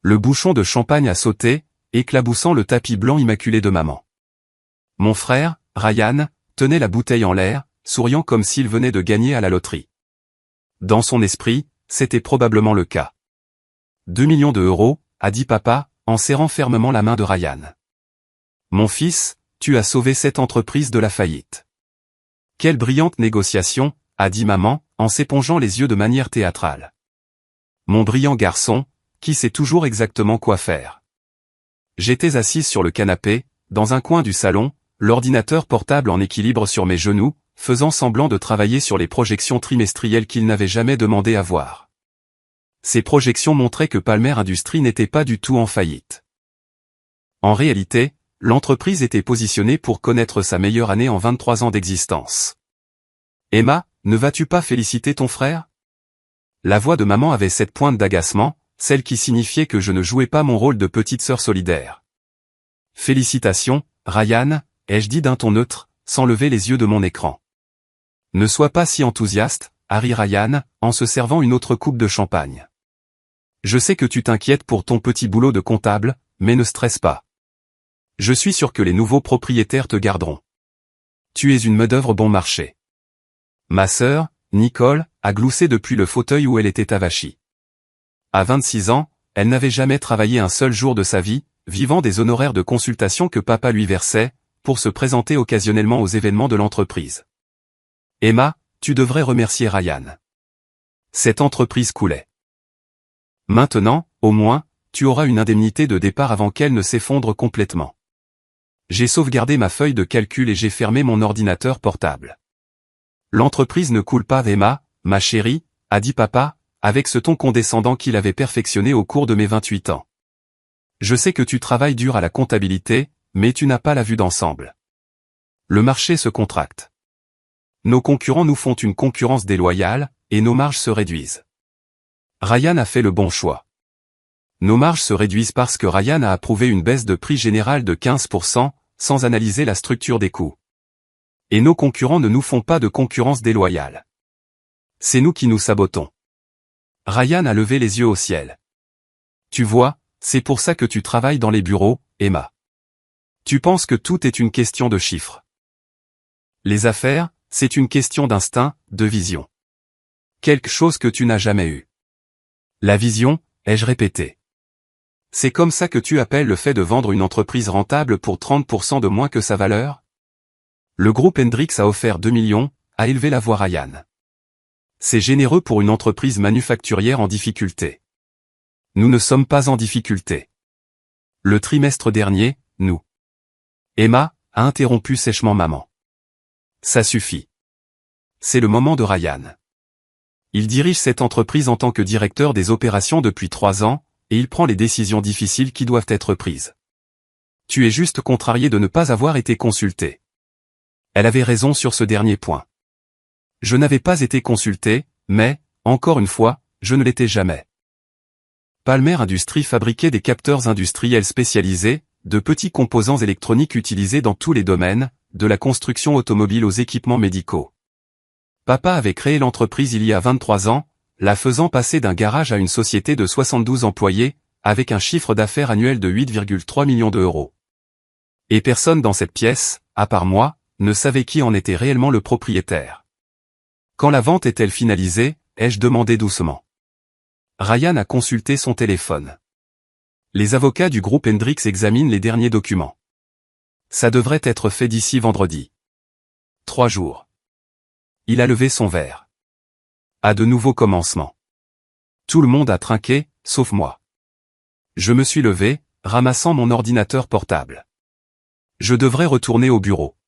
Le bouchon de champagne a sauté, éclaboussant le tapis blanc immaculé de maman. Mon frère, Ryan, tenait la bouteille en l'air, souriant comme s'il venait de gagner à la loterie. Dans son esprit, c'était probablement le cas. 2 millions d'euros, a dit papa, en serrant fermement la main de Ryan. Mon fils, tu as sauvé cette entreprise de la faillite. Quelle brillante négociation, a dit maman, en s'épongeant les yeux de manière théâtrale. Mon brillant garçon, qui sait toujours exactement quoi faire. J'étais assise sur le canapé, dans un coin du salon, l'ordinateur portable en équilibre sur mes genoux, faisant semblant de travailler sur les projections trimestrielles qu'il n'avait jamais demandé à voir. Ces projections montraient que Palmer Industries n'était pas du tout en faillite. En réalité, l'entreprise était positionnée pour connaître sa meilleure année en 23 ans d'existence. Emma, ne vas-tu pas féliciter ton frère? La voix de maman avait cette pointe d'agacement, celle qui signifiait que je ne jouais pas mon rôle de petite sœur solidaire. Félicitations, Ryan, ai-je dit d'un ton neutre, sans lever les yeux de mon écran. Ne sois pas si enthousiaste, a ri Ryan, en se servant une autre coupe de champagne. Je sais que tu t'inquiètes pour ton petit boulot de comptable, mais ne stresse pas. Je suis sûr que les nouveaux propriétaires te garderont. Tu es une main-d'œuvre bon marché. Ma sœur, Nicole, a gloussé depuis le fauteuil où elle était avachie. À 26 ans, elle n'avait jamais travaillé un seul jour de sa vie, vivant des honoraires de consultation que papa lui versait, pour se présenter occasionnellement aux événements de l'entreprise. Emma, tu devrais remercier Ryan. Cette entreprise coulait. Maintenant, au moins, tu auras une indemnité de départ avant qu'elle ne s'effondre complètement. J'ai sauvegardé ma feuille de calcul et j'ai fermé mon ordinateur portable. L'entreprise ne coule pas, Emma, ma chérie, a dit papa, avec ce ton condescendant qu'il avait perfectionné au cours de mes 28 ans. Je sais que tu travailles dur à la comptabilité, mais tu n'as pas la vue d'ensemble. Le marché se contracte. Nos concurrents nous font une concurrence déloyale, et nos marges se réduisent. Ryan a fait le bon choix. Nos marges se réduisent parce que Ryan a approuvé une baisse de prix générale de 15%, sans analyser la structure des coûts. Et nos concurrents ne nous font pas de concurrence déloyale. C'est nous qui nous sabotons. Ryan a levé les yeux au ciel. Tu vois, c'est pour ça que tu travailles dans les bureaux, Emma. Tu penses que tout est une question de chiffres. Les affaires, c'est une question d'instinct, de vision. Quelque chose que tu n'as jamais eu. La vision, ai-je répété. C'est comme ça que tu appelles le fait de vendre une entreprise rentable pour 30% de moins que sa valeur? Le groupe Hendrix a offert 2 millions, a élevé la voix Ryan. C'est généreux pour une entreprise manufacturière en difficulté. Nous ne sommes pas en difficulté. Le trimestre dernier, nous. Emma, a interrompu sèchement maman. Ça suffit. C'est le moment de Ryan. Il dirige cette entreprise en tant que directeur des opérations depuis 3 ans, et il prend les décisions difficiles qui doivent être prises. Tu es juste contrarié de ne pas avoir été consulté. Elle avait raison sur ce dernier point. Je n'avais pas été consulté, mais, encore une fois, je ne l'étais jamais. Palmer Industries fabriquait des capteurs industriels spécialisés, de petits composants électroniques utilisés dans tous les domaines, de la construction automobile aux équipements médicaux. Papa avait créé l'entreprise il y a 23 ans, la faisant passer d'un garage à une société de 72 employés, avec un chiffre d'affaires annuel de 8,3 millions d'euros. Et personne dans cette pièce, à part moi, ne savait qui en était réellement le propriétaire. Quand la vente est-elle finalisée, ai-je demandé doucement. Ryan a consulté son téléphone. Les avocats du groupe Hendrix examinent les derniers documents. Ça devrait être fait d'ici vendredi. 3 jours. Il a levé son verre. À de nouveaux commencements. Tout le monde a trinqué, sauf moi. Je me suis levé, ramassant mon ordinateur portable. Je devrais retourner au bureau.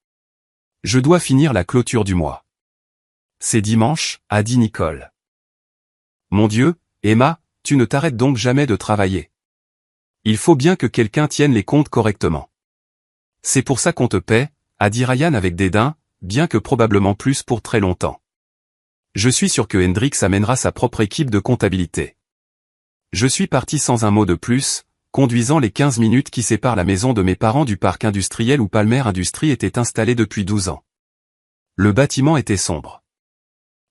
Je dois finir la clôture du mois. C'est dimanche, a dit Nicole. Mon Dieu, Emma, tu ne t'arrêtes donc jamais de travailler. Il faut bien que quelqu'un tienne les comptes correctement. C'est pour ça qu'on te paie, a dit Ryan avec dédain, bien que probablement plus pour très longtemps. Je suis sûr que Hendrix amènera sa propre équipe de comptabilité. Je suis parti sans un mot de plus, conduisant les 15 minutes qui séparent la maison de mes parents du parc industriel où Palmer Industries était installé depuis 12 ans. Le bâtiment était sombre.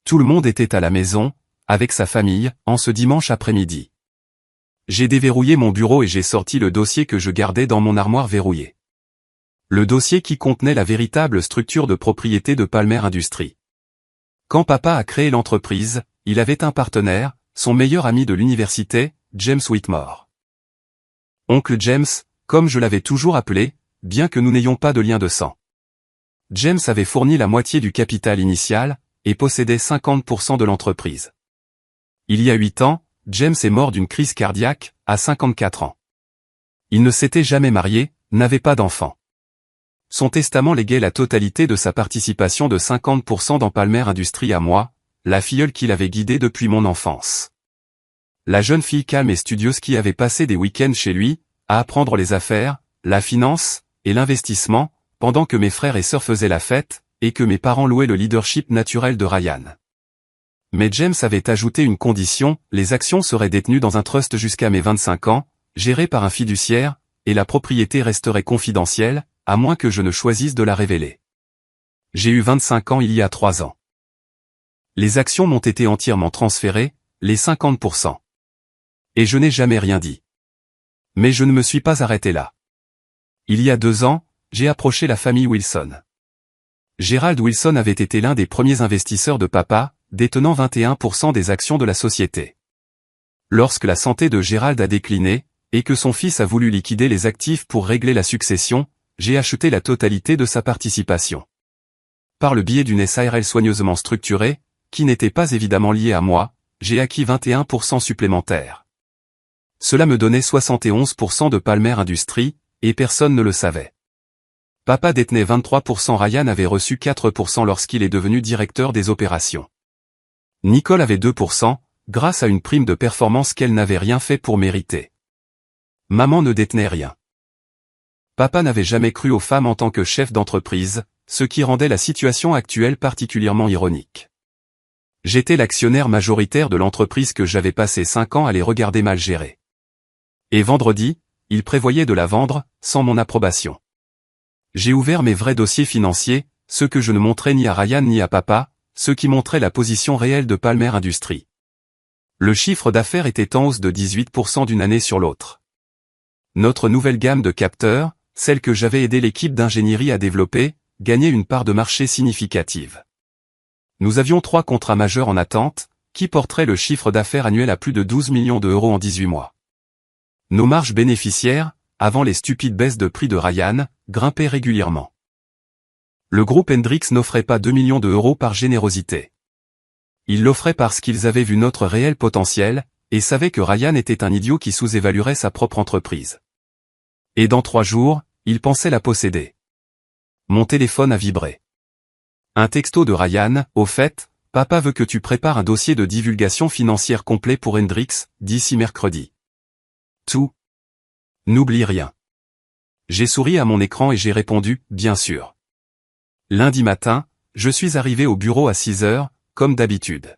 Tout le monde était à la maison, avec sa famille, en ce dimanche après-midi. J'ai déverrouillé mon bureau et j'ai sorti le dossier que je gardais dans mon armoire verrouillée. Le dossier qui contenait la véritable structure de propriété de Palmer Industries. Quand papa a créé l'entreprise, il avait un partenaire, son meilleur ami de l'université, James Whitmore. Oncle James, comme je l'avais toujours appelé, bien que nous n'ayons pas de lien de sang. James avait fourni la moitié du capital initial, et possédait 50% de l'entreprise. Il y a 8 ans, James est mort d'une crise cardiaque, à 54 ans. Il ne s'était jamais marié, n'avait pas d'enfant. Son testament léguait la totalité de sa participation de 50% dans Palmer Industries à moi, la filleule qu'il avait guidée depuis mon enfance. La jeune fille calme et studieuse qui avait passé des week-ends chez lui, à apprendre les affaires, la finance, et l'investissement, pendant que mes frères et sœurs faisaient la fête, et que mes parents louaient le leadership naturel de Ryan. Mais James avait ajouté une condition, les actions seraient détenues dans un trust jusqu'à mes 25 ans, géré par un fiduciaire, et la propriété resterait confidentielle, à moins que je ne choisisse de la révéler. J'ai eu 25 ans il y a 3 ans. Les actions m'ont été entièrement transférées, les 50%. Et je n'ai jamais rien dit. Mais je ne me suis pas arrêté là. Il y a 2 ans, j'ai approché la famille Wilson. Gerald Wilson avait été l'un des premiers investisseurs de papa, détenant 21% des actions de la société. Lorsque la santé de Gerald a décliné, et que son fils a voulu liquider les actifs pour régler la succession, j'ai acheté la totalité de sa participation. Par le biais d'une SARL soigneusement structurée, qui n'était pas évidemment liée à moi, j'ai acquis 21% supplémentaires. Cela me donnait 71% de Palmer Industries, et personne ne le savait. Papa détenait 23%, Ryan avait reçu 4% lorsqu'il est devenu directeur des opérations. Nicole avait 2%, grâce à une prime de performance qu'elle n'avait rien fait pour mériter. Maman ne détenait rien. Papa n'avait jamais cru aux femmes en tant que chef d'entreprise, ce qui rendait la situation actuelle particulièrement ironique. J'étais l'actionnaire majoritaire de l'entreprise que j'avais passé 5 ans à les regarder mal gérer. Et vendredi, il prévoyait de la vendre, sans mon approbation. J'ai ouvert mes vrais dossiers financiers, ceux que je ne montrais ni à Ryan ni à papa, ceux qui montraient la position réelle de Palmer Industries. Le chiffre d'affaires était en hausse de 18% d'une année sur l'autre. Notre nouvelle gamme de capteurs, celle que j'avais aidé l'équipe d'ingénierie à développer, gagnait une part de marché significative. Nous avions 3 contrats majeurs en attente, qui porteraient le chiffre d'affaires annuel à plus de 12 millions d'euros en 18 mois. Nos marges bénéficiaires, avant les stupides baisses de prix de Ryan, grimpaient régulièrement. Le groupe Hendrix n'offrait pas 2 millions d'euros par générosité. Ils l'offraient parce qu'ils avaient vu notre réel potentiel, et savaient que Ryan était un idiot qui sous-évaluerait sa propre entreprise. Et dans 3 jours, ils pensaient la posséder. Mon téléphone a vibré. Un texto de Ryan, au fait, papa veut que tu prépares un dossier de divulgation financière complet pour Hendrix, d'ici mercredi. Tout. N'oublie rien. J'ai souri à mon écran et j'ai répondu, bien sûr. Lundi matin, je suis arrivé au bureau à 6 heures, comme d'habitude.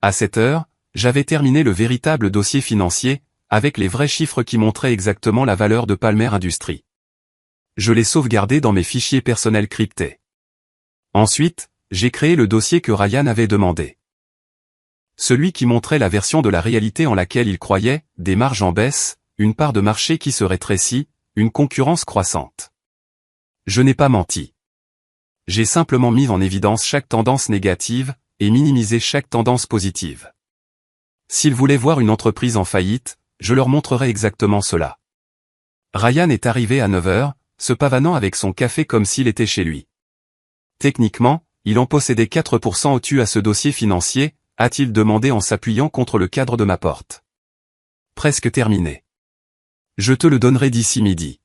À 7 heures, j'avais terminé le véritable dossier financier, avec les vrais chiffres qui montraient exactement la valeur de Palmer Industries. Je l'ai sauvegardé dans mes fichiers personnels cryptés. Ensuite, j'ai créé le dossier que Ryan avait demandé. Celui qui montrait la version de la réalité en laquelle il croyait, des marges en baisse, une part de marché qui se rétrécit, une concurrence croissante. Je n'ai pas menti. J'ai simplement mis en évidence chaque tendance négative, et minimisé chaque tendance positive. S'ils voulaient voir une entreprise en faillite, je leur montrerai exactement cela. Ryan est arrivé à 9 heures, se pavanant avec son café comme s'il était chez lui. Techniquement, il en possédait 4% au-dessus à ce dossier financier, a-t-il demandé en s'appuyant contre le cadre de ma porte. Presque terminé. Je te le donnerai d'ici midi.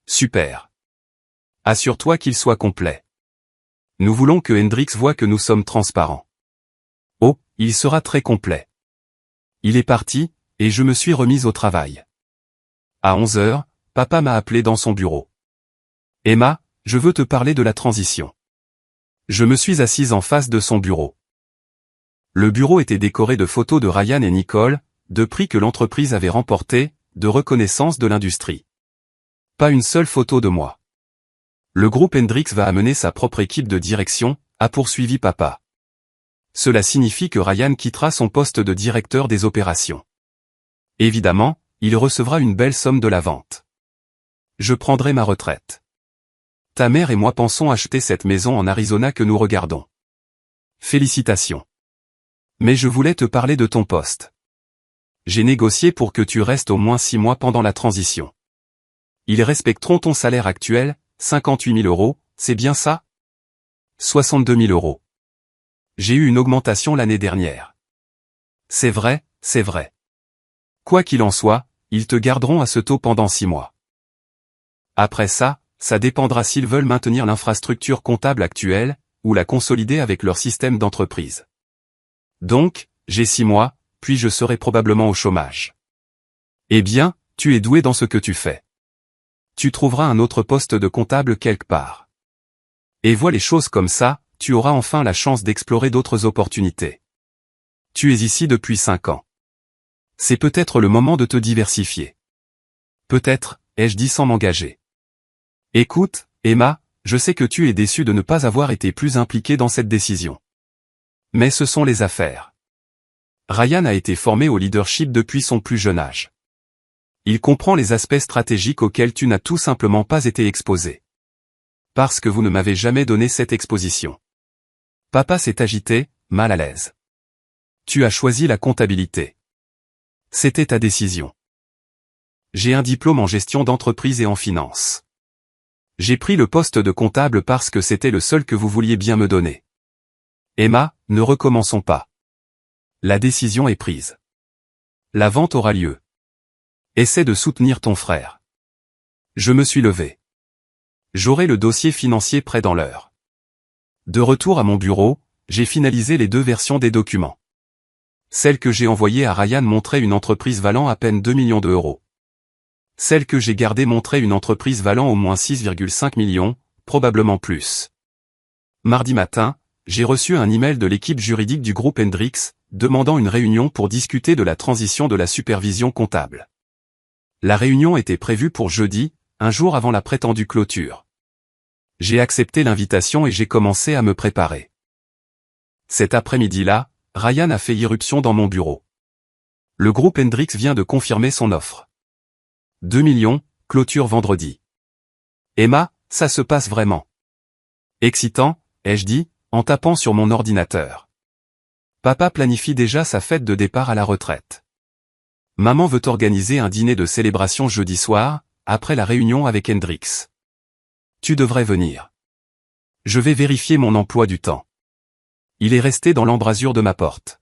Super. Assure-toi qu'il soit complet. Nous voulons que Hendrix voie que nous sommes transparents. Oh, il sera très complet. Il est parti, et je me suis remise au travail. À 11 heures, papa m'a appelé dans son bureau. Emma, je veux te parler de la transition. Je me suis assise en face de son bureau. Le bureau était décoré de photos de Ryan et Nicole, de prix que l'entreprise avait remportés, de reconnaissance de l'industrie. Pas une seule photo de moi. Le groupe Hendrix va amener sa propre équipe de direction, a poursuivi papa. Cela signifie que Ryan quittera son poste de directeur des opérations. Évidemment, il recevra une belle somme de la vente. Je prendrai ma retraite. Ta mère et moi pensons acheter cette maison en Arizona que nous regardons. Félicitations. Mais je voulais te parler de ton poste. J'ai négocié pour que tu restes au moins 6 mois pendant la transition. Ils respecteront ton salaire actuel, 58 000 €, c'est bien ça? 62 000 €. J'ai eu une augmentation l'année dernière. C'est vrai, c'est vrai. Quoi qu'il en soit, ils te garderont à ce taux pendant 6 mois. Après ça, ça dépendra s'ils veulent maintenir l'infrastructure comptable actuelle, ou la consolider avec leur système d'entreprise. Donc, j'ai 6 mois, puis je serai probablement au chômage. Eh bien, tu es doué dans ce que tu fais. Tu trouveras un autre poste de comptable quelque part. Et vois les choses comme ça, tu auras enfin la chance d'explorer d'autres opportunités. Tu es ici depuis 5 ans. C'est peut-être le moment de te diversifier. Peut-être, ai-je dit sans m'engager. Écoute, Emma, je sais que tu es déçue de ne pas avoir été plus impliquée dans cette décision. Mais ce sont les affaires. Ryan a été formé au leadership depuis son plus jeune âge. Il comprend les aspects stratégiques auxquels tu n'as tout simplement pas été exposé. Parce que vous ne m'avez jamais donné cette exposition. Papa s'est agité, mal à l'aise. Tu as choisi la comptabilité. C'était ta décision. J'ai un diplôme en gestion d'entreprise et en finance. J'ai pris le poste de comptable parce que c'était le seul que vous vouliez bien me donner. Emma, ne recommençons pas. La décision est prise. La vente aura lieu. Essaie de soutenir ton frère. Je me suis levé. J'aurai le dossier financier prêt dans l'heure. De retour à mon bureau, j'ai finalisé les 2 versions des documents. Celle que j'ai envoyée à Ryan montrait une entreprise valant à peine 2 millions €. Celle que j'ai gardée montrait une entreprise valant au moins 6,5 millions, probablement plus. Mardi matin, j'ai reçu un email de l'équipe juridique du groupe Hendrix, demandant une réunion pour discuter de la transition de la supervision comptable. La réunion était prévue pour jeudi, un jour avant la prétendue clôture. J'ai accepté l'invitation et j'ai commencé à me préparer. Cet après-midi-là, Ryan a fait irruption dans mon bureau. Le groupe Hendrix vient de confirmer son offre. 2 millions, clôture vendredi. Emma, ça se passe vraiment. Excitant, ai-je dit, en tapant sur mon ordinateur. Papa planifie déjà sa fête de départ à la retraite. Maman veut organiser un dîner de célébration jeudi soir, après la réunion avec Hendrix. Tu devrais venir. Je vais vérifier mon emploi du temps. Il est resté dans l'embrasure de ma porte.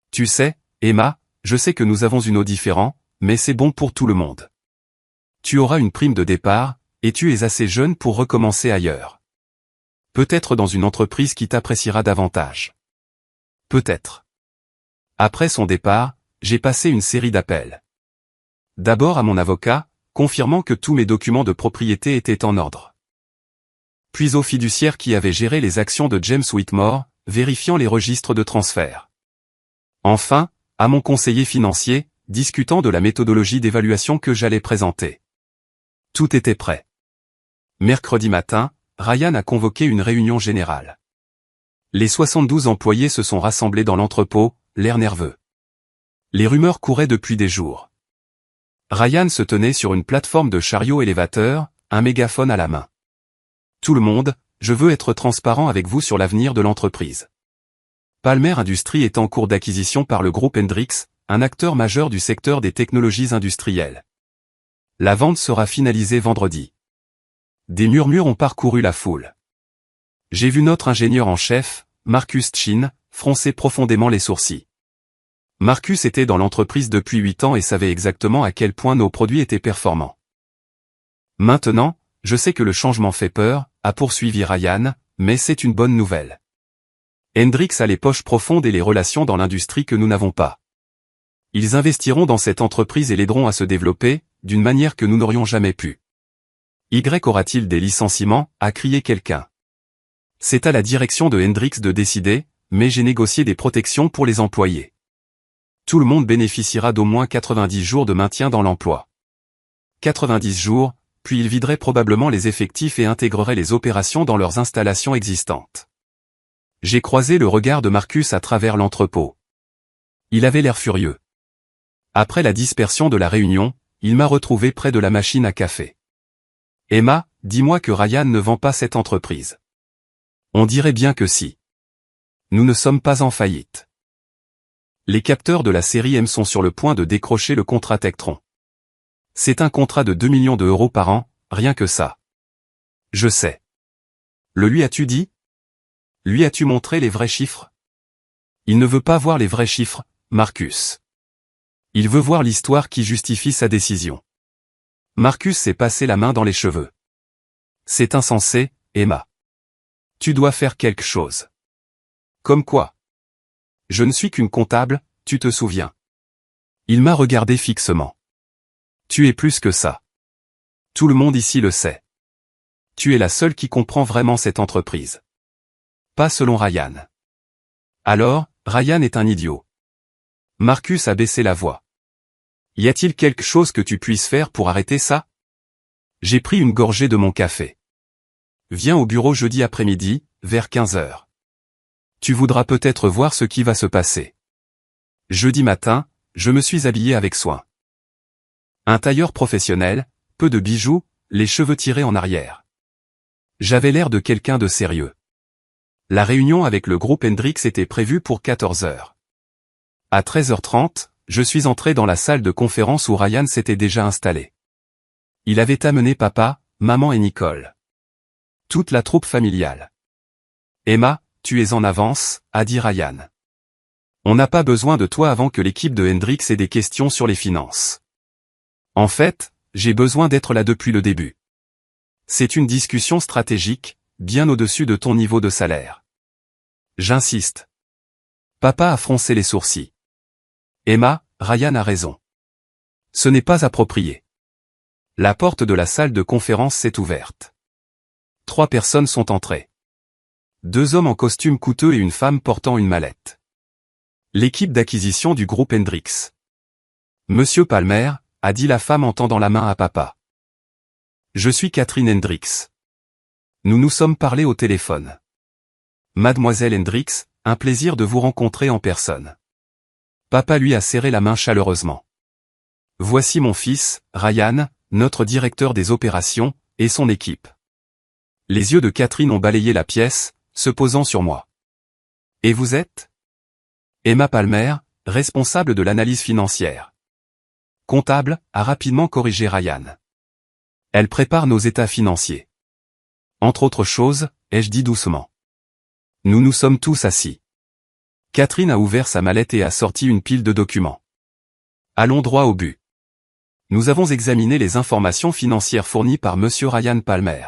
Tu sais, Emma, je sais que nous avons une eau différente, mais c'est bon pour tout le monde. Tu auras une prime de départ, et tu es assez jeune pour recommencer ailleurs. Peut-être dans une entreprise qui t'appréciera davantage. Peut-être. Après son départ, j'ai passé une série d'appels. D'abord à mon avocat, confirmant que tous mes documents de propriété étaient en ordre. Puis au fiduciaire qui avait géré les actions de James Whitmore, vérifiant les registres de transfert. Enfin, à mon conseiller financier, discutant de la méthodologie d'évaluation que j'allais présenter. Tout était prêt. Mercredi matin, Ryan a convoqué une réunion générale. Les 72 employés se sont rassemblés dans l'entrepôt, l'air nerveux. Les rumeurs couraient depuis des jours. Ryan se tenait sur une plateforme de chariot élévateur, un mégaphone à la main. Tout le monde, je veux être transparent avec vous sur l'avenir de l'entreprise. Palmer Industries est en cours d'acquisition par le groupe Hendrix, un acteur majeur du secteur des technologies industrielles. La vente sera finalisée vendredi. Des murmures ont parcouru la foule. J'ai vu notre ingénieur en chef, Marcus Chin, froncer profondément les sourcils. Marcus était dans l'entreprise depuis 8 ans et savait exactement à quel point nos produits étaient performants. Maintenant, je sais que le changement fait peur, a poursuivi Ryan, mais c'est une bonne nouvelle. Hendrix a les poches profondes et les relations dans l'industrie que nous n'avons pas. Ils investiront dans cette entreprise et l'aideront à se développer, d'une manière que nous n'aurions jamais pu. Y aura-t-il des licenciements, a crié quelqu'un. C'est à la direction de Hendrix de décider, mais j'ai négocié des protections pour les employés. Tout le monde bénéficiera d'au moins 90 jours de maintien dans l'emploi. 90 jours, puis ils videraient probablement les effectifs et intégreraient les opérations dans leurs installations existantes. J'ai croisé le regard de Marcus à travers l'entrepôt. Il avait l'air furieux. Après la dispersion de la réunion, il m'a retrouvé près de la machine à café. Emma, dis-moi que Ryan ne vend pas cette entreprise. On dirait bien que si. Nous ne sommes pas en faillite. Les capteurs de la série M sont sur le point de décrocher le contrat Tektron. C'est un contrat de 2 millions d'euros par an, rien que ça. Je sais. Le lui as-tu dit? Lui as-tu montré les vrais chiffres? Il ne veut pas voir les vrais chiffres, Marcus. Il veut voir l'histoire qui justifie sa décision. Marcus s'est passé la main dans les cheveux. C'est insensé, Emma. Tu dois faire quelque chose. Comme quoi? Je ne suis qu'une comptable, tu te souviens. Il m'a regardé fixement. Tu es plus que ça. Tout le monde ici le sait. Tu es la seule qui comprend vraiment cette entreprise. Pas selon Ryan. Alors, Ryan est un idiot. Marcus a baissé la voix. Y a-t-il quelque chose que tu puisses faire pour arrêter ça? J'ai pris une gorgée de mon café. Viens au bureau jeudi après-midi, vers 15 heures. Tu voudras peut-être voir ce qui va se passer. Jeudi matin, je me suis habillé avec soin. Un tailleur professionnel, peu de bijoux, les cheveux tirés en arrière. J'avais l'air de quelqu'un de sérieux. La réunion avec le groupe Hendrix était prévue pour 14 heures. À 13h30, je suis entré dans la salle de conférence où Ryan s'était déjà installé. Il avait amené papa, maman et Nicole. Toute la troupe familiale. Emma, tu es en avance, a dit Ryan. On n'a pas besoin de toi avant que l'équipe de Hendrix ait des questions sur les finances. En fait, j'ai besoin d'être là depuis le début. C'est une discussion stratégique, bien au-dessus de ton niveau de salaire. J'insiste. Papa a froncé les sourcils. Emma, Ryan a raison. Ce n'est pas approprié. La porte de la salle de conférence s'est ouverte. 3 personnes sont entrées. 2 hommes en costume coûteux et une femme portant une mallette. L'équipe d'acquisition du groupe Hendrix. Monsieur Palmer, a dit la femme en tendant la main à papa. Je suis Catherine Hendrix. Nous nous sommes parlé au téléphone. Mademoiselle Hendrix, un plaisir de vous rencontrer en personne. Papa lui a serré la main chaleureusement. Voici mon fils, Ryan, notre directeur des opérations, et son équipe. Les yeux de Catherine ont balayé la pièce, se posant sur moi. Et vous êtes? Emma Palmer, responsable de l'analyse financière. Comptable, a rapidement corrigé Ryan. Elle prépare nos états financiers. Entre autres choses, ai-je dit doucement. Nous nous sommes tous assis. Catherine a ouvert sa mallette et a sorti une pile de documents. Allons droit au but. Nous avons examiné les informations financières fournies par Monsieur Ryan Palmer.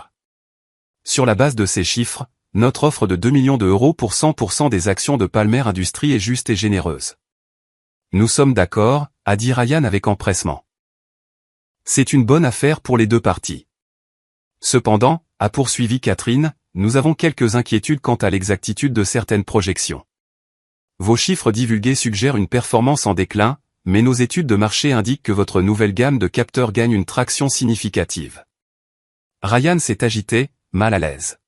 Sur la base de ces chiffres, notre offre de 2 millions d'euros pour 100% des actions de Palmer Industries est juste et généreuse. Nous sommes d'accord, a dit Ryan avec empressement. C'est une bonne affaire pour les deux parties. Cependant, a poursuivi Catherine, nous avons quelques inquiétudes quant à l'exactitude de certaines projections. Vos chiffres divulgués suggèrent une performance en déclin, mais nos études de marché indiquent que votre nouvelle gamme de capteurs gagne une traction significative. Ryan s'est agité, mal à l'aise.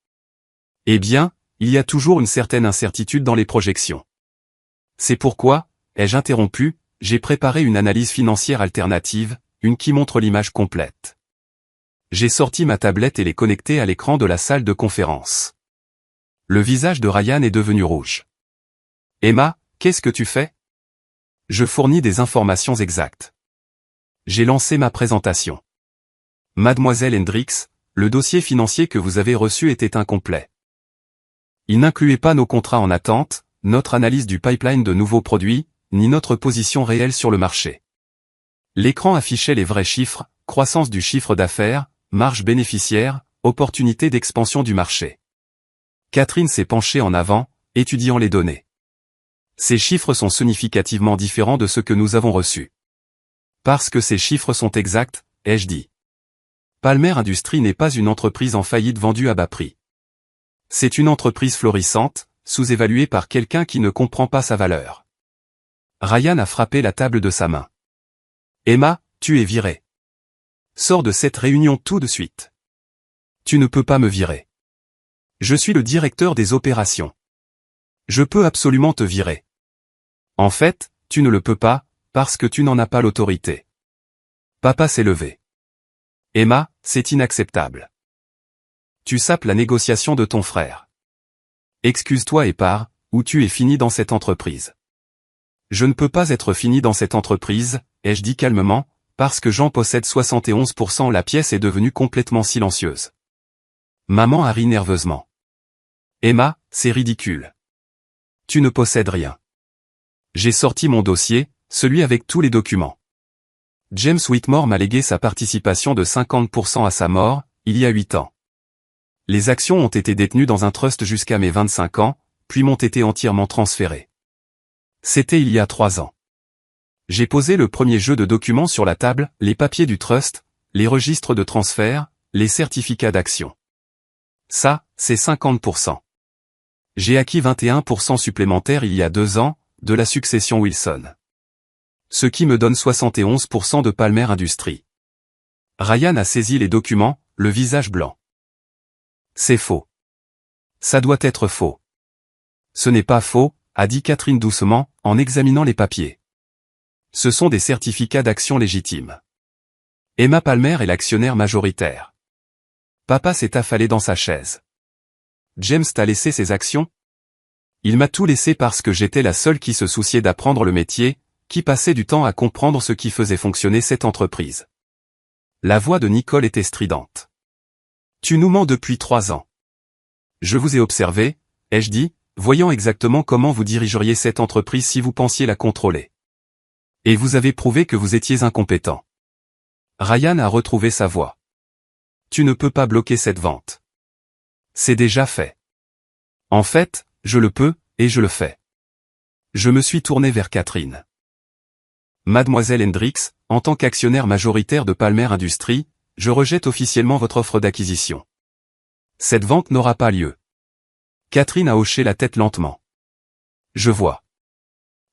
Eh bien, il y a toujours une certaine incertitude dans les projections. C'est pourquoi, ai-je interrompu, j'ai préparé une analyse financière alternative, une qui montre l'image complète. J'ai sorti ma tablette et l'ai connectée à l'écran de la salle de conférence. Le visage de Ryan est devenu rouge. Emma, qu'est-ce que tu fais? Je fournis des informations exactes. J'ai lancé ma présentation. Mademoiselle Hendrix, le dossier financier que vous avez reçu était incomplet. Il n'incluait pas nos contrats en attente, notre analyse du pipeline de nouveaux produits, ni notre position réelle sur le marché. L'écran affichait les vrais chiffres, croissance du chiffre d'affaires, marge bénéficiaire, opportunité d'expansion du marché. Catherine s'est penchée en avant, étudiant les données. Ces chiffres sont significativement différents de ceux que nous avons reçus. Parce que ces chiffres sont exacts, ai-je dit. Palmer Industries n'est pas une entreprise en faillite vendue à bas prix. C'est une entreprise florissante, sous-évaluée par quelqu'un qui ne comprend pas sa valeur. Ryan a frappé la table de sa main. Emma, tu es virée. Sors de cette réunion tout de suite. Tu ne peux pas me virer. Je suis le directeur des opérations. Je peux absolument te virer. En fait, tu ne le peux pas, parce que tu n'en as pas l'autorité. Papa s'est levé. Emma, c'est inacceptable. Tu sapes la négociation de ton frère. Excuse-toi et pars, ou tu es fini dans cette entreprise. Je ne peux pas être fini dans cette entreprise, ai-je dit calmement, parce que j'en possède 71%. La pièce est devenue complètement silencieuse. Maman a ri nerveusement. Emma, c'est ridicule. Tu ne possèdes rien. J'ai sorti mon dossier, celui avec tous les documents. James Whitmore m'a légué sa participation de 50% à sa mort, il y a 8 ans. Les actions ont été détenues dans un trust jusqu'à mes 25 ans, puis m'ont été entièrement transférées. C'était il y a 3 ans. J'ai posé le premier jeu de documents sur la table, les papiers du trust, les registres de transfert, les certificats d'action. Ça, c'est 50%. J'ai acquis 21% supplémentaires il y a 2 ans, de la succession Wilson. Ce qui me donne 71% de Palmer Industries. Ryan a saisi les documents, le visage blanc. C'est faux. Ça doit être faux. Ce n'est pas faux, a dit Catherine doucement, en examinant les papiers. Ce sont des certificats d'action légitimes. Emma Palmer est l'actionnaire majoritaire. Papa s'est affalé dans sa chaise. James t'a laissé ses actions? Il m'a tout laissé parce que j'étais la seule qui se souciait d'apprendre le métier, qui passait du temps à comprendre ce qui faisait fonctionner cette entreprise. La voix de Nicole était stridente. Tu nous mens depuis 3 ans. Je vous ai observé, ai-je dit, voyant exactement comment vous dirigeriez cette entreprise si vous pensiez la contrôler. Et vous avez prouvé que vous étiez incompétent. Ryan a retrouvé sa voix. Tu ne peux pas bloquer cette vente. C'est déjà fait. En fait, je le peux, et je le fais. Je me suis tourné vers Catherine. Mademoiselle Hendricks, en tant qu'actionnaire majoritaire de Palmer Industries, je rejette officiellement votre offre d'acquisition. Cette vente n'aura pas lieu. Catherine a hoché la tête lentement. Je vois.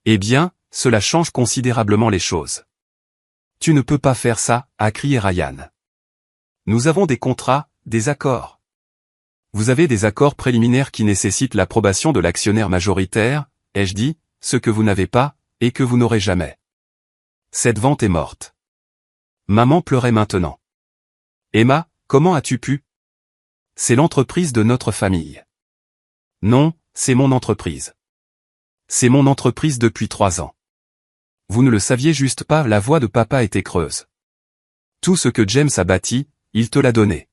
Eh bien, cela change considérablement les choses. Tu ne peux pas faire ça, a crié Ryan. Nous avons des contrats, des accords. Vous avez des accords préliminaires qui nécessitent l'approbation de l'actionnaire majoritaire, ai-je dit, ce que vous n'avez pas, et que vous n'aurez jamais. Cette vente est morte. Maman pleurait maintenant. Emma, comment as-tu pu? C'est l'entreprise de notre famille. Non, c'est mon entreprise. C'est mon entreprise depuis 3 ans. Vous ne le saviez juste pas, la voix de papa était creuse. Tout ce que James a bâti, il te l'a donné.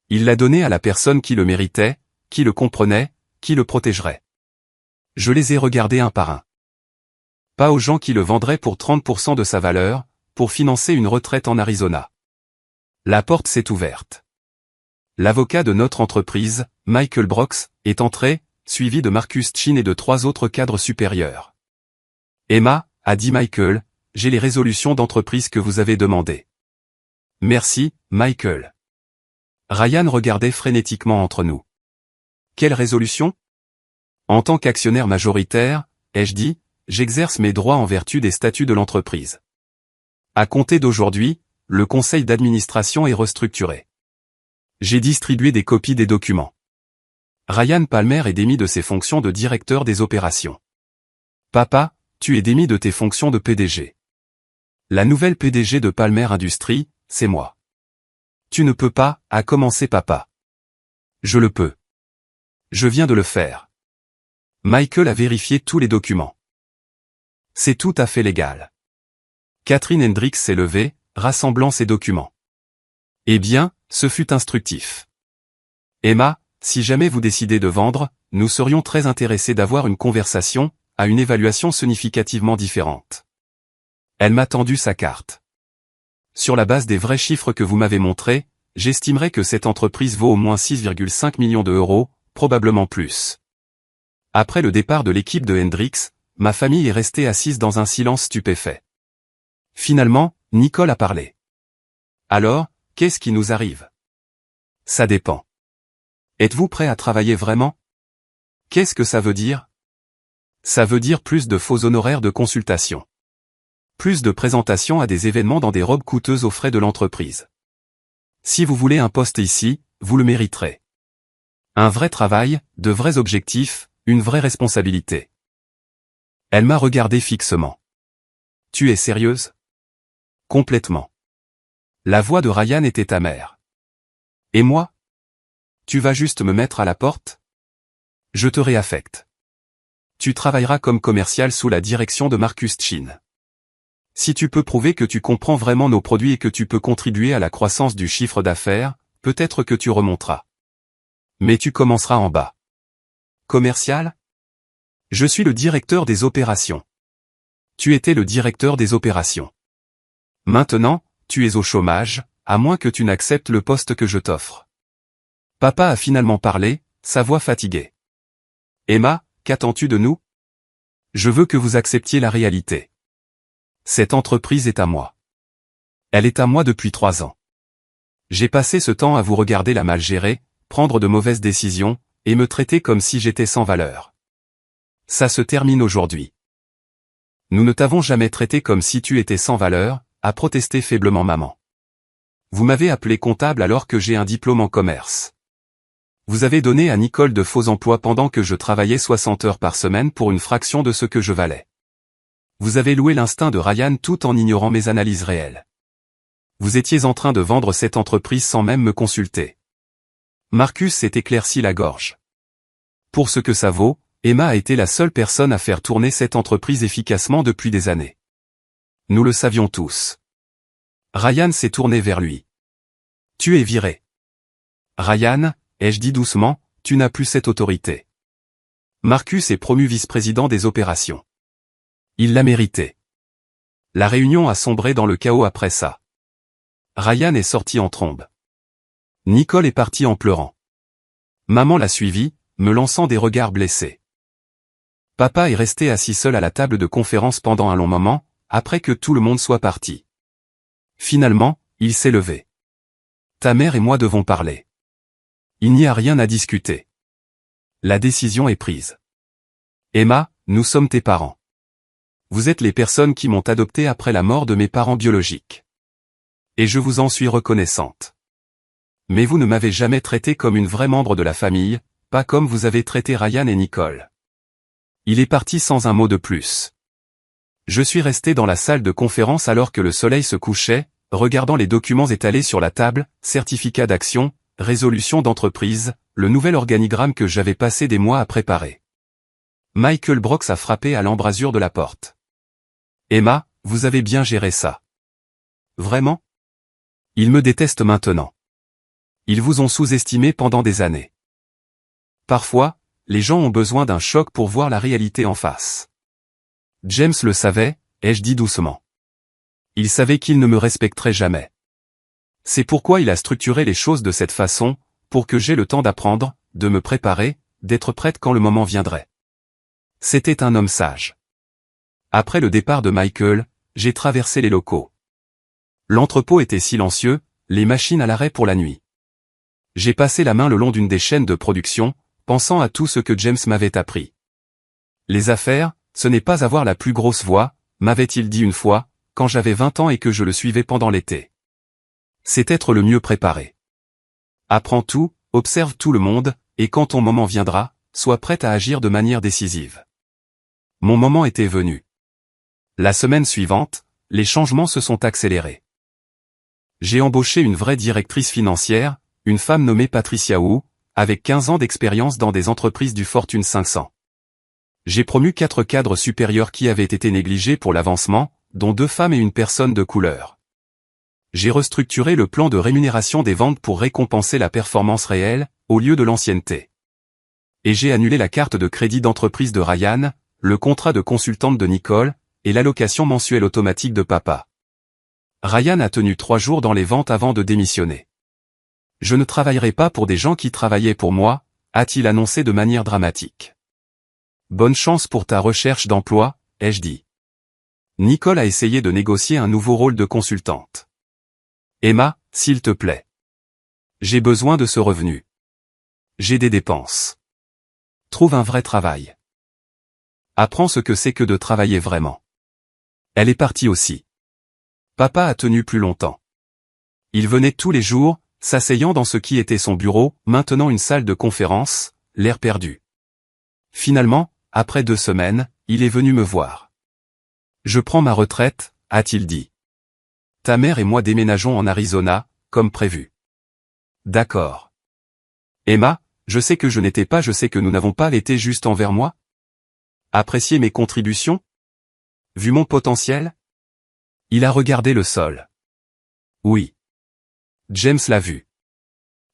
Il l'a donné à la personne qui le méritait, qui le comprenait, qui le protégerait. Je les ai regardés un par un. Pas aux gens qui le vendraient pour 30% de sa valeur, pour financer une retraite en Arizona. La porte s'est ouverte. L'avocat de notre entreprise, Michael Brox, est entré, suivi de Marcus Chin et de 3 autres cadres supérieurs. Emma, a dit Michael, j'ai les résolutions d'entreprise que vous avez demandées. Merci, Michael. Ryan regardait frénétiquement entre nous. Quelle résolution? En tant qu'actionnaire majoritaire, ai-je dit, j'exerce mes droits en vertu des statuts de l'entreprise. À compter d'aujourd'hui, le conseil d'administration est restructuré. J'ai distribué des copies des documents. Ryan Palmer est démis de ses fonctions de directeur des opérations. Papa, tu es démis de tes fonctions de PDG. La nouvelle PDG de Palmer Industries, c'est moi. Tu ne peux pas, a commencé papa. Je le peux. Je viens de le faire. Michael a vérifié tous les documents. C'est tout à fait légal. Catherine Hendricks s'est levée, rassemblant ses documents. Eh bien, ce fut instructif. Emma, si jamais vous décidez de vendre, nous serions très intéressés d'avoir une conversation, à une évaluation significativement différente. Elle m'a tendu sa carte. Sur la base des vrais chiffres que vous m'avez montrés, j'estimerais que cette entreprise vaut au moins 6,5 millions d'euros, probablement plus. Après le départ de l'équipe de Hendricks, ma famille est restée assise dans un silence stupéfait. Finalement, Nicole a parlé. Alors, qu'est-ce qui nous arrive? Ça dépend. Êtes-vous prêt à travailler vraiment? Qu'est-ce que ça veut dire? Ça veut dire plus de faux honoraires de consultation. Plus de présentations à des événements dans des robes coûteuses aux frais de l'entreprise. Si vous voulez un poste ici, vous le mériterez. Un vrai travail, de vrais objectifs, une vraie responsabilité. Elle m'a regardé fixement. Tu es sérieuse? Complètement. La voix de Ryan était amère. Et moi? Tu vas juste me mettre à la porte? Je te réaffecte. Tu travailleras comme commercial sous la direction de Marcus Chin. Si tu peux prouver que tu comprends vraiment nos produits et que tu peux contribuer à la croissance du chiffre d'affaires, peut-être que tu remonteras. Mais tu commenceras en bas. Commercial? Je suis le directeur des opérations. Tu étais le directeur des opérations. Maintenant, tu es au chômage, à moins que tu n'acceptes le poste que je t'offre. Papa a finalement parlé, sa voix fatiguée. Emma, qu'attends-tu de nous? Je veux que vous acceptiez la réalité. Cette entreprise est à moi. Elle est à moi depuis 3 ans. J'ai passé ce temps à vous regarder la mal gérer, prendre de mauvaises décisions, et me traiter comme si j'étais sans valeur. Ça se termine aujourd'hui. Nous ne t'avons jamais traité comme si tu étais sans valeur, a protesté faiblement maman. Vous m'avez appelé comptable alors que j'ai un diplôme en commerce. Vous avez donné à Nicole de faux emplois pendant que je travaillais 60 heures par semaine pour une fraction de ce que je valais. Vous avez loué l'instinct de Ryan tout en ignorant mes analyses réelles. Vous étiez en train de vendre cette entreprise sans même me consulter. Marcus s'est éclairci la gorge. Pour ce que ça vaut, Emma a été la seule personne à faire tourner cette entreprise efficacement depuis des années. Nous le savions tous. Ryan s'est tourné vers lui. Tu es viré. Ryan, ai-je dit doucement, tu n'as plus cette autorité. Marcus est promu vice-président des opérations. Il l'a mérité. La réunion a sombré dans le chaos après ça. Ryan est sorti en trombe. Nicole est partie en pleurant. Maman l'a suivi, me lançant des regards blessés. Papa est resté assis seul à la table de conférence pendant un long moment, après que tout le monde soit parti. Finalement, il s'est levé. Ta mère et moi devons parler. Il n'y a rien à discuter. La décision est prise. Emma, nous sommes tes parents. Vous êtes les personnes qui m'ont adopté après la mort de mes parents biologiques. Et je vous en suis reconnaissante. Mais vous ne m'avez jamais traité comme une vraie membre de la famille, pas comme vous avez traité Ryan et Nicole. Il est parti sans un mot de plus. Je suis resté dans la salle de conférence alors que le soleil se couchait, regardant les documents étalés sur la table, certificat d'action, résolution d'entreprise, le nouvel organigramme que j'avais passé des mois à préparer. Michael Brox a frappé à l'embrasure de la porte. Emma, vous avez bien géré ça. Vraiment? Ils me détestent maintenant. Ils vous ont sous-estimé pendant des années. Parfois, les gens ont besoin d'un choc pour voir la réalité en face. James le savait, ai-je dit doucement. Il savait qu'il ne me respecterait jamais. C'est pourquoi il a structuré les choses de cette façon, pour que j'aie le temps d'apprendre, de me préparer, d'être prête quand le moment viendrait. C'était un homme sage. Après le départ de Michael, j'ai traversé les locaux. L'entrepôt était silencieux, les machines à l'arrêt pour la nuit. J'ai passé la main le long d'une des chaînes de production, pensant à tout ce que James m'avait appris. Les affaires, ce n'est pas avoir la plus grosse voix, m'avait-il dit une fois, quand j'avais 20 ans et que je le suivais pendant l'été. C'est être le mieux préparé. Apprends tout, observe tout le monde, et quand ton moment viendra, sois prête à agir de manière décisive. Mon moment était venu. La semaine suivante, les changements se sont accélérés. J'ai embauché une vraie directrice financière, une femme nommée Patricia Wu, avec 15 ans d'expérience dans des entreprises du Fortune 500. J'ai promu 4 cadres supérieurs qui avaient été négligés pour l'avancement, dont 2 femmes et une personne de couleur. J'ai restructuré le plan de rémunération des ventes pour récompenser la performance réelle, au lieu de l'ancienneté. Et j'ai annulé la carte de crédit d'entreprise de Ryan, le contrat de consultante de Nicole, et l'allocation mensuelle automatique de papa. Ryan a tenu 3 jours dans les ventes avant de démissionner. Je ne travaillerai pas pour des gens qui travaillaient pour moi, a-t-il annoncé de manière dramatique. Bonne chance pour ta recherche d'emploi, ai-je dit. Nicole a essayé de négocier un nouveau rôle de consultante. Emma, s'il te plaît. J'ai besoin de ce revenu. J'ai des dépenses. Trouve un vrai travail. Apprends ce que c'est que de travailler vraiment. Elle est partie aussi. Papa a tenu plus longtemps. Il venait tous les jours, s'asseyant dans ce qui était son bureau, maintenant une salle de conférence, l'air perdu. Finalement, après 2 semaines, il est venu me voir. Je prends ma retraite, a-t-il dit. Ta mère et moi déménageons en Arizona, comme prévu. D'accord. Emma, je sais que je sais que nous n'avons pas été justes envers moi. Appréciez mes contributions? Vu mon potentiel? Il a regardé le sol. Oui. James l'a vu.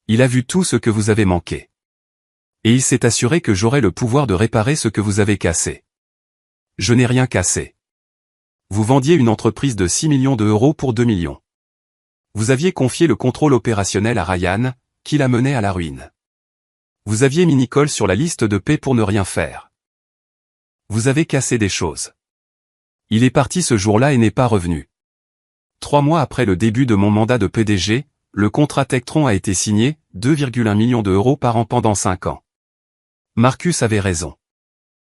Il a vu tout ce que vous avez manqué. Et il s'est assuré que j'aurais le pouvoir de réparer ce que vous avez cassé. Je n'ai rien cassé. Vous vendiez une entreprise de 6 millions d'euros pour 2 millions. Vous aviez confié le contrôle opérationnel à Ryan, qui l'a mené à la ruine. Vous aviez mis Nicole sur la liste de paix pour ne rien faire. Vous avez cassé des choses. Il est parti ce jour-là et n'est pas revenu. 3 mois après le début de mon mandat de PDG, le contrat Tektron a été signé, 2,1 millions d'euros par an pendant 5 ans. Marcus avait raison.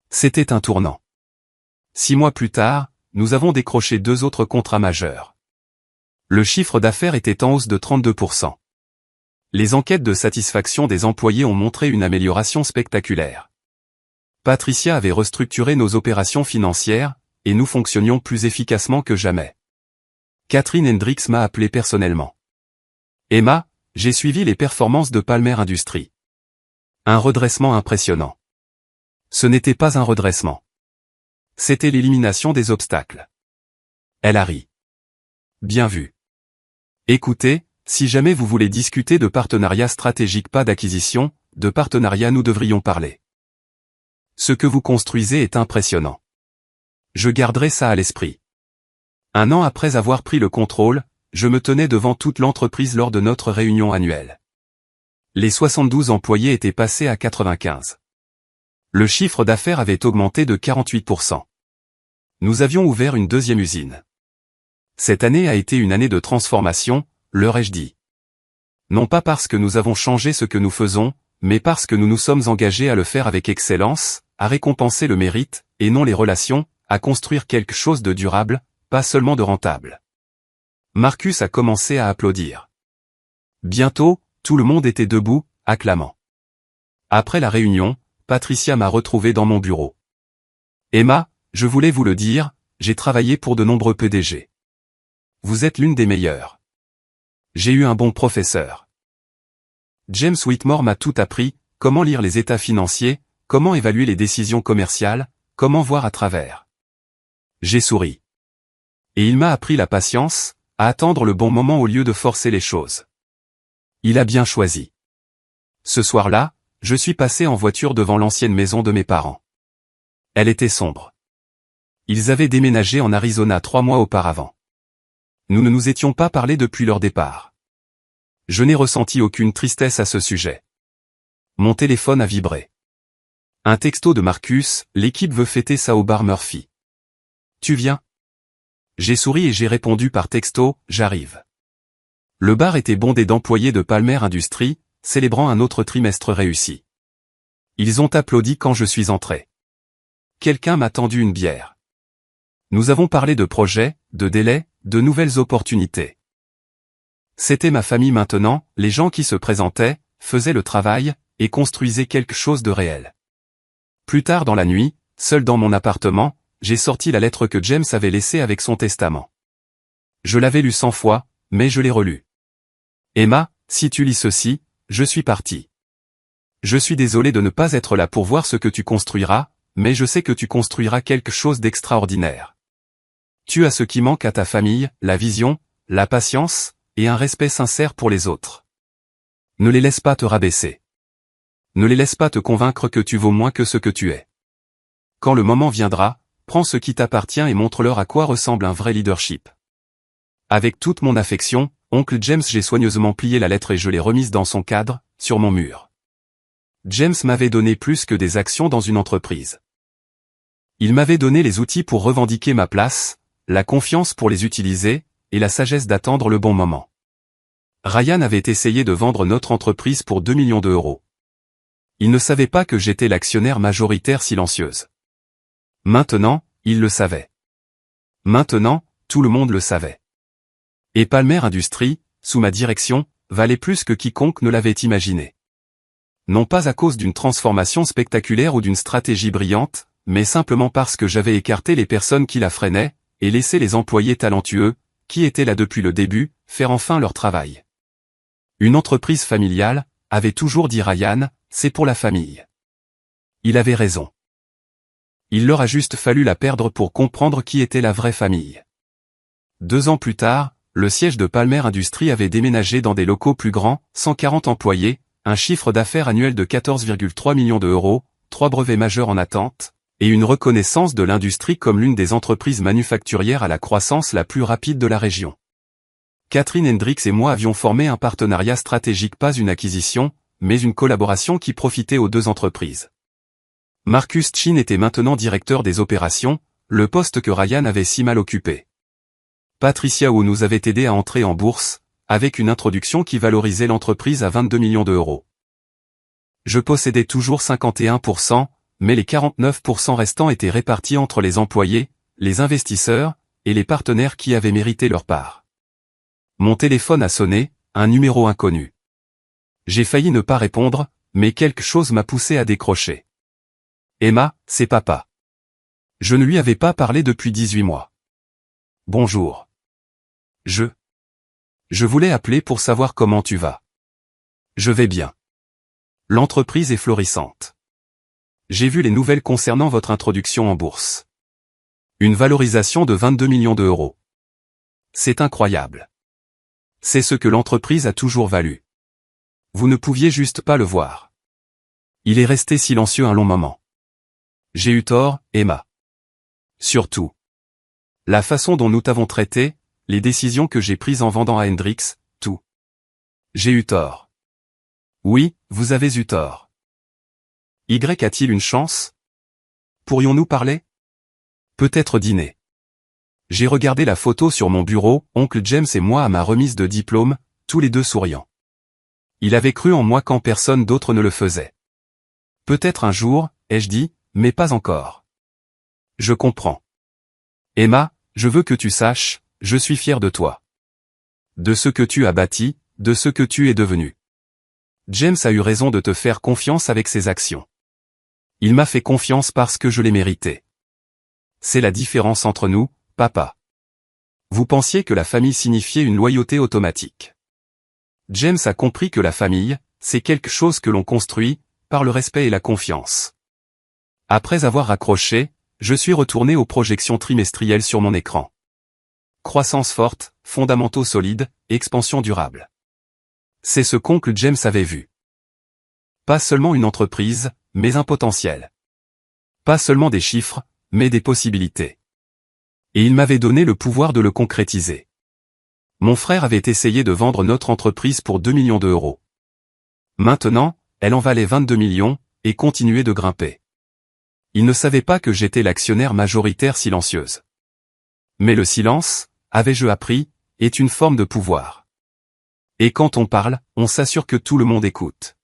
C'était un tournant. 6 mois plus tard, nous avons décroché 2 autres contrats majeurs. Le chiffre d'affaires était en hausse de 32%. Les enquêtes de satisfaction des employés ont montré une amélioration spectaculaire. Patricia avait restructuré nos opérations financières, et nous fonctionnions plus efficacement que jamais. Catherine Hendricks m'a appelé personnellement. Emma, j'ai suivi les performances de Palmer Industries. Un redressement impressionnant. Ce n'était pas un redressement. C'était l'élimination des obstacles. Elle a ri. Bien vu. Écoutez, si jamais vous voulez discuter de partenariat stratégique, pas d'acquisition, de partenariat, nous devrions parler. Ce que vous construisez est impressionnant. Je garderai ça à l'esprit. 1 an après avoir pris le contrôle, je me tenais devant toute l'entreprise lors de notre réunion annuelle. Les 72 employés étaient passés à 95. Le chiffre d'affaires avait augmenté de 48%. Nous avions ouvert une 2e usine. Cette année a été une année de transformation, leur ai-je dit. Non pas parce que nous avons changé ce que nous faisons, mais parce que nous nous sommes engagés à le faire avec excellence, à récompenser le mérite, et non les relations, à construire quelque chose de durable, pas seulement de rentable. Marcus a commencé à applaudir. Bientôt, tout le monde était debout, acclamant. Après la réunion, Patricia m'a retrouvé dans mon bureau. Emma, je voulais vous le dire, j'ai travaillé pour de nombreux PDG. Vous êtes l'une des meilleures. J'ai eu un bon professeur. James Whitmore m'a tout appris, comment lire les états financiers, comment évaluer les décisions commerciales, comment voir à travers. J'ai souri. Et il m'a appris la patience, à attendre le bon moment au lieu de forcer les choses. Il a bien choisi. Ce soir-là, je suis passé en voiture devant l'ancienne maison de mes parents. Elle était sombre. Ils avaient déménagé en Arizona 3 mois auparavant. Nous ne nous étions pas parlé depuis leur départ. Je n'ai ressenti aucune tristesse à ce sujet. Mon téléphone a vibré. Un texto de Marcus, l'équipe veut fêter ça au bar Murphy. Tu viens? J'ai souri et j'ai répondu par texto, j'arrive. Le bar était bondé d'employés de Palmer Industries, célébrant un autre trimestre réussi. Ils ont applaudi quand je suis entré. Quelqu'un m'a tendu une bière. Nous avons parlé de projets, de délais, de nouvelles opportunités. C'était ma famille maintenant, les gens qui se présentaient, faisaient le travail, et construisaient quelque chose de réel. Plus tard dans la nuit, seul dans mon appartement, j'ai sorti la lettre que James avait laissée avec son testament. Je l'avais lue 100 fois, mais je l'ai relue. Emma, si tu lis ceci, je suis parti. Je suis désolé de ne pas être là pour voir ce que tu construiras, mais je sais que tu construiras quelque chose d'extraordinaire. Tu as ce qui manque à ta famille, la vision, la patience, et un respect sincère pour les autres. Ne les laisse pas te rabaisser. Ne les laisse pas te convaincre que tu vaux moins que ce que tu es. Quand le moment viendra, prends ce qui t'appartient et montre-leur à quoi ressemble un vrai leadership. Avec toute mon affection, oncle James. J'ai soigneusement plié la lettre et je l'ai remise dans son cadre, sur mon mur. James m'avait donné plus que des actions dans une entreprise. Il m'avait donné les outils pour revendiquer ma place, la confiance pour les utiliser, et la sagesse d'attendre le bon moment. Ryan avait essayé de vendre notre entreprise pour 2 millions d'euros. Il ne savait pas que j'étais l'actionnaire majoritaire silencieuse. Maintenant, il le savait. Maintenant, tout le monde le savait. Et Palmer Industries, sous ma direction, valait plus que quiconque ne l'avait imaginé. Non pas à cause d'une transformation spectaculaire ou d'une stratégie brillante, mais simplement parce que j'avais écarté les personnes qui la freinaient, et laisser les employés talentueux, qui étaient là depuis le début, faire enfin leur travail. Une entreprise familiale, avait toujours dit Ryan, c'est pour la famille. Il avait raison. Il leur a juste fallu la perdre pour comprendre qui était la vraie famille. 2 ans plus tard, le siège de Palmer Industries avait déménagé dans des locaux plus grands, 140 employés, un chiffre d'affaires annuel de 14,3 millions d'euros, 3 brevets majeurs en attente, et une reconnaissance de l'industrie comme l'une des entreprises manufacturières à la croissance la plus rapide de la région. Catherine Hendricks et moi avions formé un partenariat stratégique, pas une acquisition, mais une collaboration qui profitait aux 2 entreprises. Marcus Chin était maintenant directeur des opérations, le poste que Ryan avait si mal occupé. Patricia Wu nous avait aidé à entrer en bourse, avec une introduction qui valorisait l'entreprise à 22 millions d'euros. Je possédais toujours 51%, mais les 49% restants étaient répartis entre les employés, les investisseurs, et les partenaires qui avaient mérité leur part. Mon téléphone a sonné, un numéro inconnu. J'ai failli ne pas répondre, mais quelque chose m'a poussé à décrocher. Emma, c'est papa. Je ne lui avais pas parlé depuis 18 mois. Bonjour. Je voulais appeler pour savoir comment tu vas. Je vais bien. L'entreprise est florissante. J'ai vu les nouvelles concernant votre introduction en bourse. Une valorisation de 22 millions d'euros. C'est incroyable. C'est ce que l'entreprise a toujours valu. Vous ne pouviez juste pas le voir. Il est resté silencieux un long moment. J'ai eu tort, Emma. Surtout. La façon dont nous t'avons traité, les décisions que j'ai prises en vendant à Hendricks, tout. J'ai eu tort. Oui, vous avez eu tort. Y a-t-il une chance? Pourrions-nous parler? Peut-être dîner. J'ai regardé la photo sur mon bureau, oncle James et moi à ma remise de diplôme, tous les 2 souriants. Il avait cru en moi quand personne d'autre ne le faisait. Peut-être un jour, ai-je dit, mais pas encore. Je comprends. Emma, je veux que tu saches, je suis fier de toi. De ce que tu as bâti, de ce que tu es devenu. James a eu raison de te faire confiance avec ses actions. Il m'a fait confiance parce que je l'ai mérité. C'est la différence entre nous, papa. Vous pensiez que la famille signifiait une loyauté automatique. James a compris que la famille, c'est quelque chose que l'on construit, par le respect et la confiance. Après avoir raccroché, je suis retourné aux projections trimestrielles sur mon écran. Croissance forte, fondamentaux solides, expansion durable. C'est ce qu'oncle James avait vu. Pas seulement une entreprise, mais un potentiel. Pas seulement des chiffres, mais des possibilités. Et il m'avait donné le pouvoir de le concrétiser. Mon frère avait essayé de vendre notre entreprise pour 2 millions d'euros. Maintenant, elle en valait 22 millions, et continuait de grimper. Il ne savait pas que j'étais l'actionnaire majoritaire silencieuse. Mais le silence, avais-je appris, est une forme de pouvoir. Et quand on parle, on s'assure que tout le monde écoute.